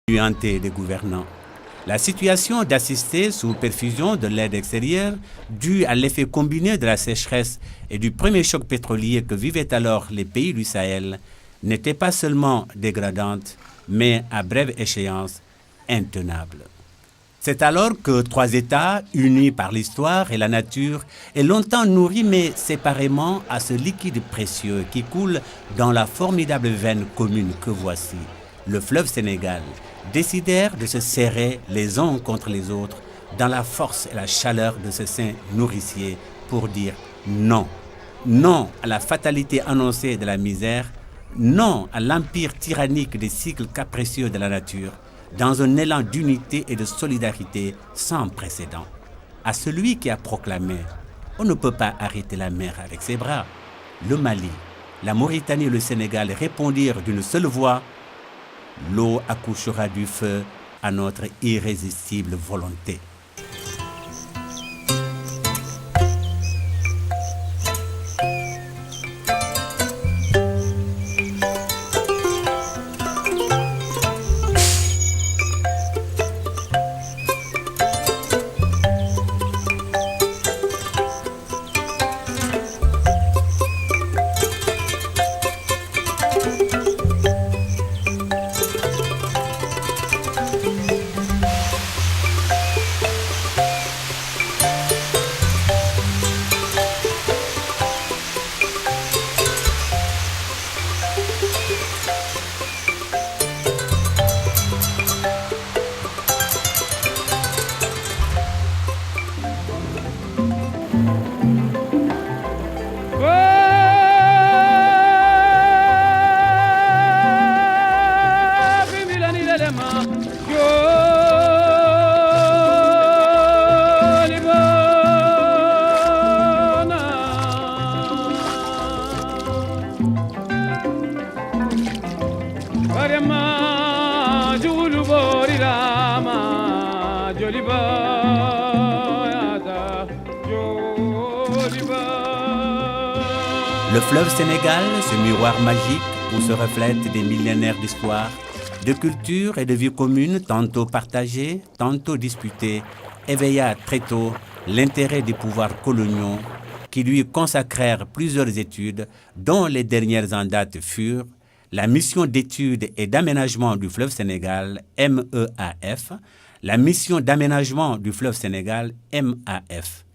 des gouvernants. La situation d'assister sous perfusion de l'aide extérieure, due à l'effet combiné de la sécheresse et du premier choc pétrolier que vivaient alors les pays du Sahel, n'était pas seulement dégradante, mais à brève échéance, intenable. C'est alors que trois États, unis par l'histoire et la nature, et longtemps nourris mais séparément à ce liquide précieux qui coule dans la formidable veine commune que voici, le fleuve Sénégal, décidèrent de se serrer les uns contre les autres dans la force et la chaleur de ce sein nourricier pour dire non. Non à la fatalité annoncée de la misère, non à l'empire tyrannique des cycles capricieux de la nature, dans un élan d'unité et de solidarité sans précédent. À celui qui a proclamé « On ne peut pas arrêter la mer avec ses bras », le Mali, la Mauritanie et le Sénégal répondirent d'une seule voix « L'eau accouchera du feu à notre irrésistible volonté ». Le fleuve Sénégal, ce miroir magique où se reflètent des millénaires d'histoire, de culture et de vie commune, tantôt partagées, tantôt disputées, éveilla très tôt l'intérêt des pouvoirs coloniaux qui lui consacrèrent plusieurs études, dont les dernières en date furent la mission d'études et d'aménagement du fleuve Sénégal, MEAF, la mission d'aménagement du fleuve Sénégal, MAF.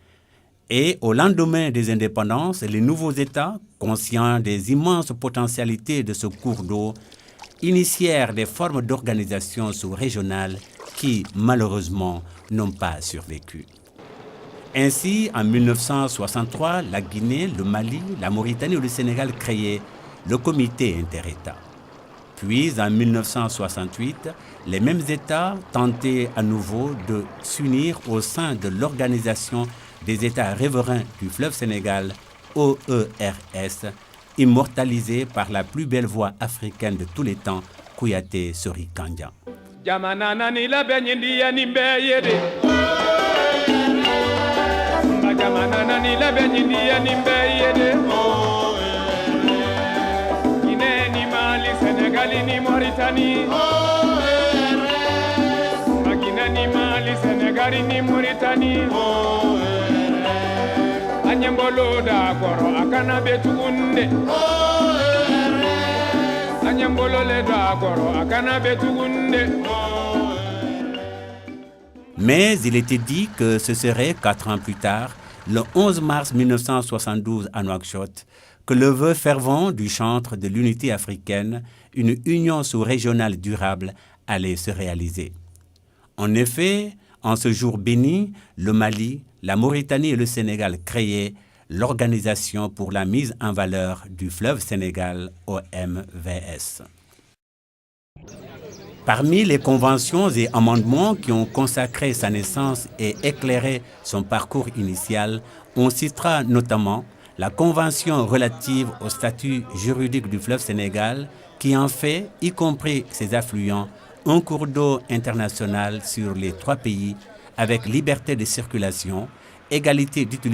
Et au lendemain des indépendances, les nouveaux États, conscients des immenses potentialités de ce cours d'eau, initièrent des formes d'organisation sous-régionales qui, malheureusement, n'ont pas survécu. Ainsi, en 1963, la Guinée, le Mali, la Mauritanie et le Sénégal créaient le comité interétat. Puis, en 1968, les mêmes États tentaient à nouveau de s'unir au sein de l'Organisation des États riverains du fleuve Sénégal, OERS, immortalisé par la plus belle voix africaine de tous les temps, Kouyaté Sori Kandian. Mais il était dit que ce serait 4 ans plus tard, le 11 mars 1972 à Nouakchott, que le vœu fervent du chantre de l'unité africaine, une union sous-régionale durable, allait se réaliser. En effet, en ce jour béni, le Mali, la Mauritanie et le Sénégal créaient l'Organisation pour la mise en valeur du fleuve Sénégal, OMVS. Parmi les conventions et amendements qui ont consacré sa naissance et éclairé son parcours initial, on citera notamment la Convention relative au statut juridique du fleuve Sénégal, qui en fait, y compris ses affluents, un cours d'eau international sur les 3 pays avec liberté de circulation, égalité d'utilisation